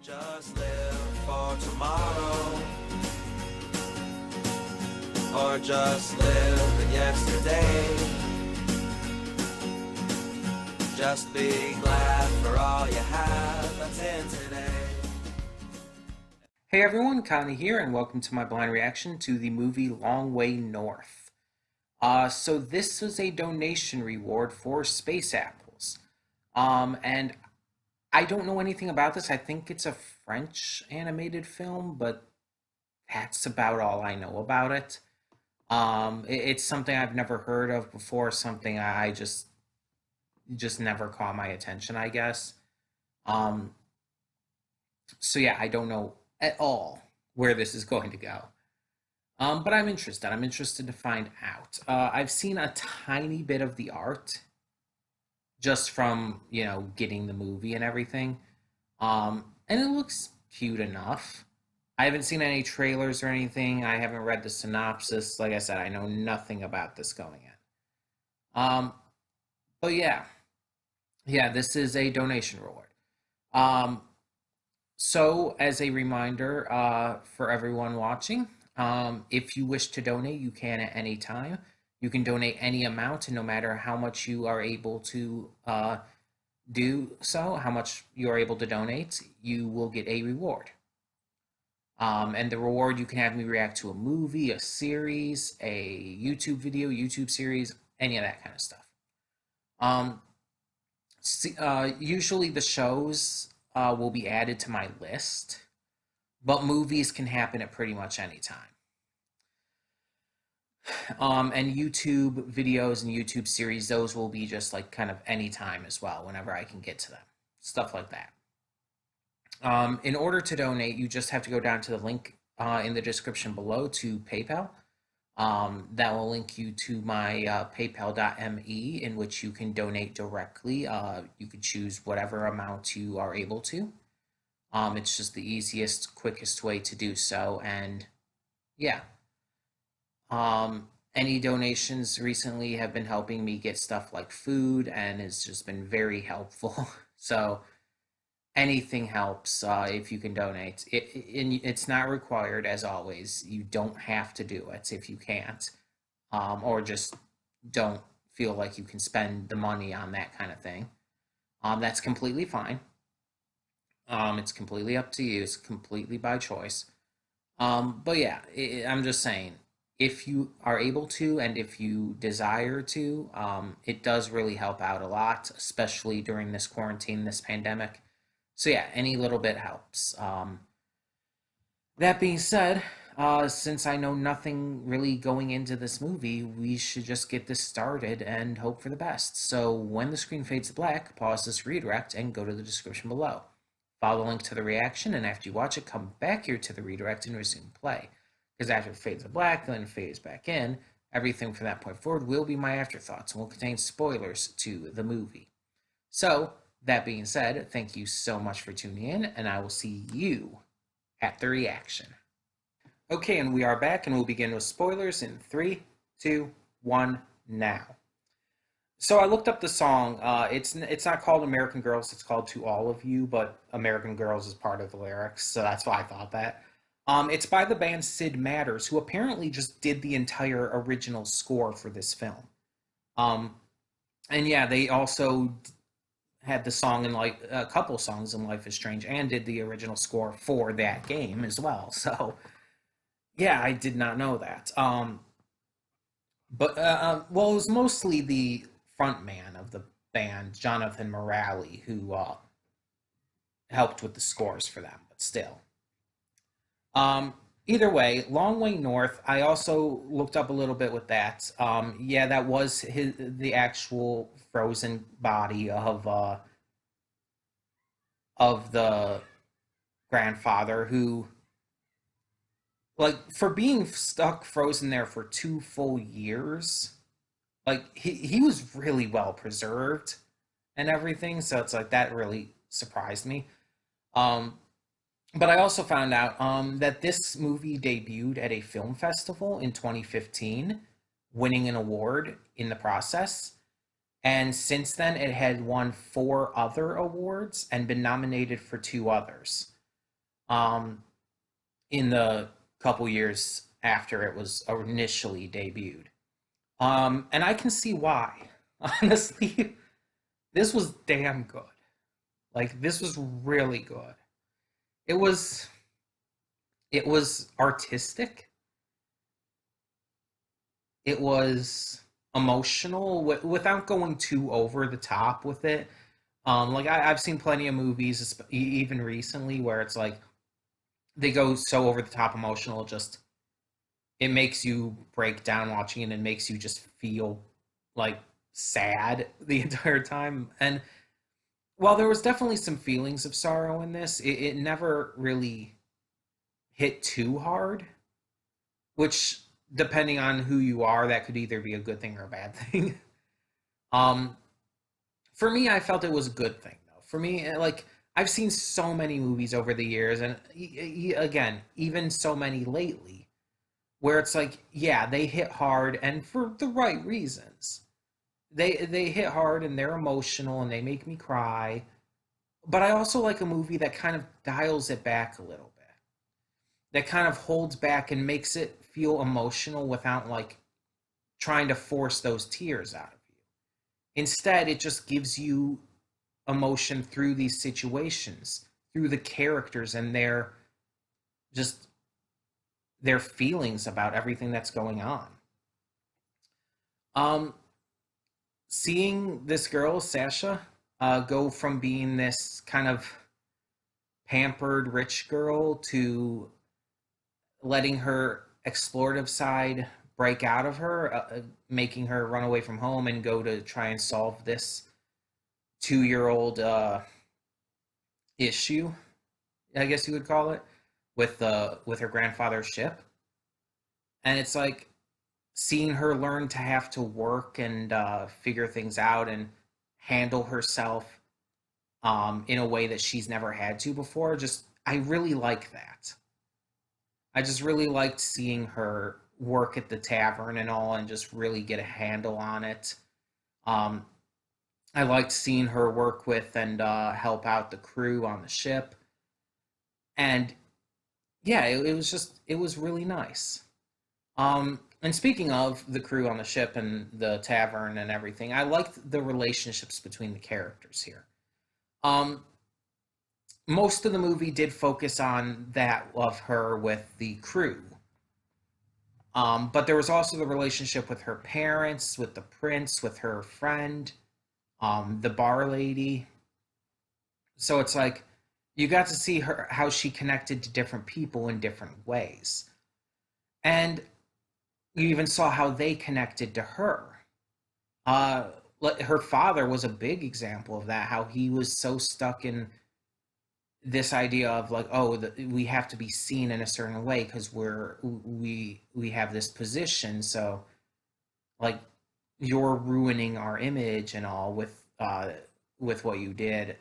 Don't just live for tomorrow, or just live in yesterday. Just be glad for all you have that's in today. Hey everyone, Connie here, and welcome to my blind reaction to the movie Long Way North. So this was a donation reward for space apples. And I don't know anything about this. I think it's a French animated film, but that's about all I know about it. It's something I've never heard of before, something I just never caught my attention, I guess. Um, so yeah, I don't know at all where this is going to go. But I'm interested. I'm interested to find out. I've seen a tiny bit of the art just from, getting the movie and everything. And it looks cute enough. I haven't seen any trailers or anything. I haven't read the synopsis. Like I said, I know nothing about this going in. But yeah, this is a donation reward. Um, So, as a reminder for everyone watching, if you wish to donate, you can at any time. You can donate any amount, and no matter how much you are able to do so, how much you are able to donate, you will get a reward. And the reward, you can have me react to a movie, a series, a YouTube video, YouTube series, any of that kind of stuff. Um, Usually the shows will be added to my list, but movies can happen at pretty much any time. And YouTube videos and YouTube series, those will be just like kind of any time as well, whenever I can get to them, stuff like that. In order to donate, you just have to go down to the link in the description below to PayPal. That will link you to my paypal.me, in which you can donate directly. You can choose whatever amount you are able to. It's just the easiest, quickest way to do so. And yeah, any donations recently have been helping me get stuff like food, and it's just been very helpful. So anything helps if you can donate. It's not required, as always. You don't have to do it if you can't, or just don't feel like you can spend the money on that kind of thing. That's completely fine. It's completely up to you. It's completely by choice. But yeah, I'm just saying, if you are able to and if you desire to, it does really help out a lot, especially during this quarantine, this pandemic. So yeah, any little bit helps. That being said, since I know nothing really going into this movie, we should just get this started and hope for the best. So when the screen fades to black, pause this redirect and go to the description below. Follow the link to the reaction, and after you watch it, come back here to the redirect and resume play. Because after it fades to black, then it fades back in, everything from that point forward will be my afterthoughts and will contain spoilers to the movie. So, that being said, thank you so much for tuning in, and I will see you at the reaction. Okay, and we are back, and we'll begin with spoilers in 3, 2, 1, now. So I looked up the song. It's not called American Girls. It's called To All of You, but American Girls is part of the lyrics, so that's why I thought that. It's by the band Sid Matters, who apparently just did the entire original score for this film. Um, and yeah, they also had the song in like a couple songs in Life is Strange, and did the original score for that game as well. So yeah, I did not know that. Well, it was mostly the front man of the band, Jonathan Morelli, who helped with the scores for them. But still, um, either way, Long Way North. I also looked up a little bit with that. Yeah, that was the actual frozen body of the grandfather, who, like, for being stuck frozen there for 2 full years, like he was really well preserved and everything, so it's like that really surprised me. um but I also found out that this movie debuted at a film festival in 2015, winning an award in the process. And since then, it had won 4 other awards and been nominated for 2 others. um, in the couple years after it was initially debuted. And I can see why. Honestly, this was damn good. Like this was really good. It was it was artistic. It was emotional without going too over the top with it. Like I've seen plenty of movies, even recently, where it's like they go so over the top emotional, just it makes you break down watching it and makes you just feel like sad the entire time. And while there was definitely some feelings of sorrow in this, it never really hit too hard, which depending on who you are, that could either be a good thing or a bad thing. um, for me, I felt it was a good thing though. For me, like I've seen so many movies over the years, and again, even so many lately, where it's like, yeah, they hit hard and for the right reasons. They hit hard and they're emotional and they make me cry. But I also like a movie that kind of dials it back a little bit. That kind of holds back and makes it feel emotional without like trying to force those tears out of you. Instead, it just gives you emotion through these situations, through the characters and their just their feelings about everything that's going on. Um, Seeing this girl, Sasha, go from being this kind of pampered rich girl to letting her explorative side break out of her, making her run away from home and go to try and solve this 2 year old issue, I guess you would call it, with her grandfather's ship. And it's like seeing her learn to have to work and figure things out and handle herself in a way that she's never had to before. Just I really like that. I just really liked seeing her work at the tavern and all, and just really get a handle on it. Um, I liked seeing her work with and help out the crew on the ship, and yeah, it was just it was really nice. And speaking of the crew on the ship and the tavern and everything, I liked the relationships between the characters here. Um, Most of the movie did focus on that of her with the crew. But there was also the relationship with her parents, with the prince, with her friend, the bar lady. So it's like you got to see her how she connected to different people in different ways. And you even saw how they connected to her. Uh, Her father was a big example of that, how he was so stuck in this idea of like, oh, we have to be seen in a certain way because we have this position, so like you're ruining our image and all with what you did.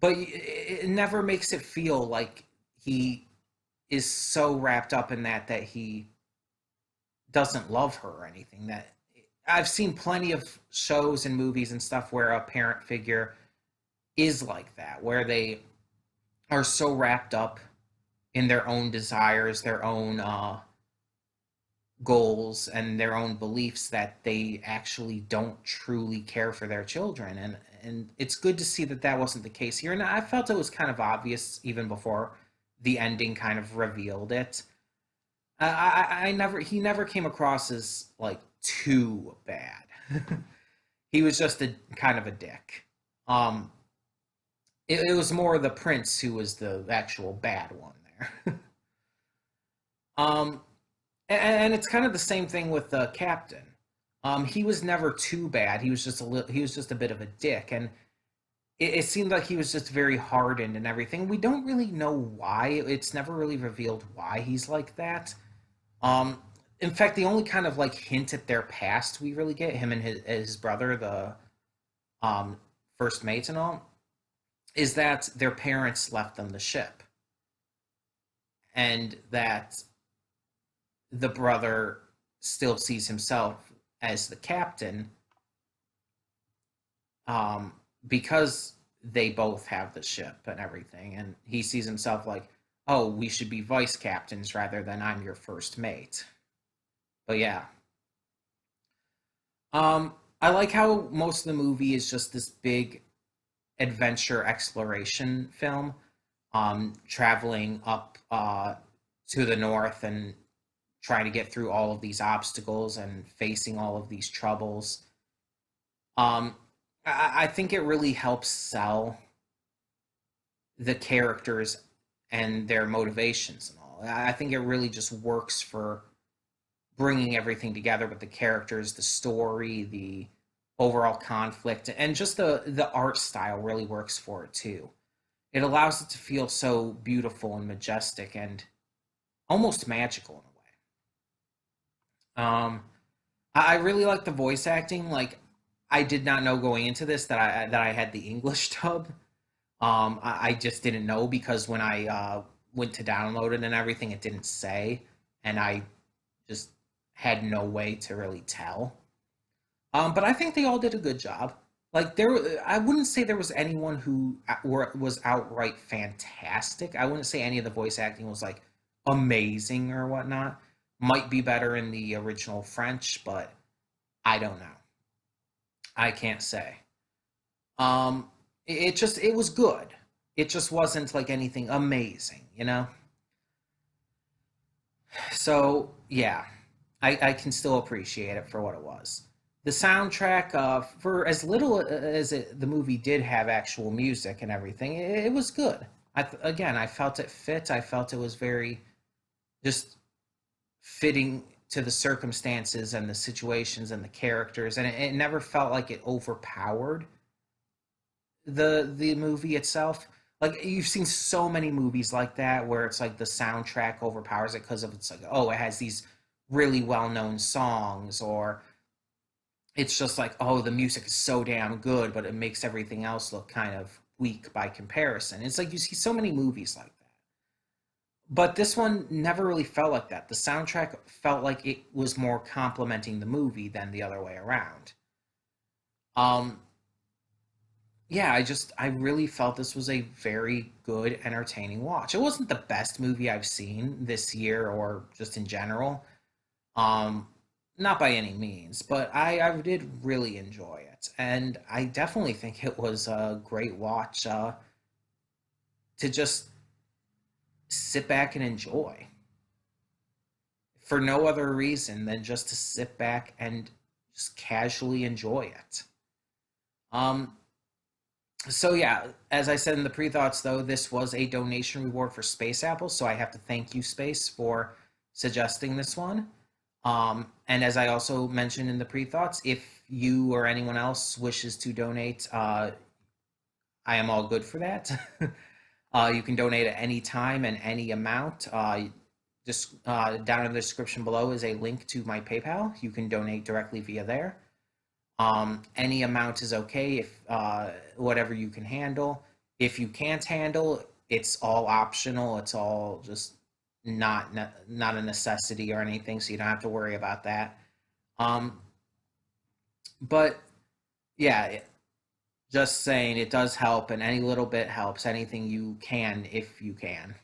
But it never makes it feel like he is so wrapped up in that he doesn't love her or anything. That I've seen plenty of shows and movies and stuff where a parent figure is like that, where they are so wrapped up in their own desires, their own goals, and their own beliefs that they actually don't truly care for their children. And it's good to see that that wasn't the case here. And I felt it was kind of obvious even before the ending kind of revealed it. I never he never came across as like too bad. He was just a kind of a dick. Um, it was more the prince who was the actual bad one there. um, and it's kind of the same thing with the captain. He was never too bad. He was just he was just a bit of a dick, and it seemed like he was just very hardened and everything. We don't really know why. It's never really revealed why he's like that. Um, in fact, the only kind of like hint at their past we really get him and his brother, the um, first mates and all, is that their parents left them the ship, and that the brother still sees himself as the captain, because they both have the ship and everything, and he sees himself like, oh, we should be vice captains rather than I'm your first mate. But yeah. I like how most of the movie is just this big adventure exploration film, traveling up to the north and trying to get through all of these obstacles and facing all of these troubles. Um, I think it really helps sell the characters and their motivations and all. I think it really just works for bringing everything together with the characters, the story, the overall conflict, and just the art style really works for it too. It allows it to feel so beautiful and majestic and almost magical in a way. I really like the voice acting. Like, I did not know going into this that I had the English dub. I just didn't know because when I went to download it and everything, it didn't say, and I just had no way to really tell. But I think they all did a good job. Like, I wouldn't say there was anyone who was outright fantastic. I wouldn't say any of the voice acting was like amazing or whatnot. Might be better in the original French, but I don't know. I can't say. It was good. It just wasn't like anything amazing, you know. So yeah, I can still appreciate it for what it was. The soundtrack, for as little as the movie did have actual music and everything, it was good. Again, I felt it fit. I felt it was very just fitting to the circumstances and the situations and the characters, and it never felt like it overpowered the movie itself. Like, you've seen so many movies like that where it's like the soundtrack overpowers it because of it's like, oh, it has these really well-known songs, or it's just like, oh, the music is so damn good but it makes everything else look kind of weak by comparison. It's like you see so many movies like that, but this one never really felt like that. The soundtrack felt like it was more complementing the movie than the other way around. um yeah, I really felt this was a very good, entertaining watch. It wasn't the best movie I've seen this year or just in general. Um, Not by any means, but I did really enjoy it, and I definitely think it was a great watch to just sit back and enjoy for no other reason than just to sit back and just casually enjoy it. Um, So yeah, as I said in the pre-thoughts, though, this was a donation reward for Space Apple, so I have to thank you, Space, for suggesting this one. And as I also mentioned in the pre-thoughts, if you or anyone else wishes to donate, I am all good for that. You can donate at any time and any amount. Just down in the description below is a link to my PayPal. You can donate directly via there. Any amount is okay if whatever you can handle. If you can't handle, it's all optional. It's all just not a necessity or anything, so you don't have to worry about that. Um, but yeah, just saying it does help, and any little bit helps. Anything you can, if you can,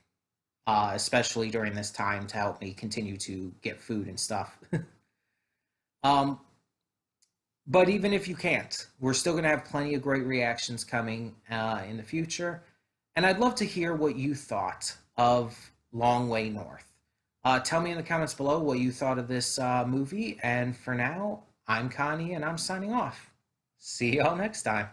especially during this time to help me continue to get food and stuff. um, But even if you can't, we're still going to have plenty of great reactions coming in the future. And I'd love to hear what you thought of Long Way North. Tell me in the comments below what you thought of this movie. And for now, I'm Connie and I'm signing off. See y'all next time.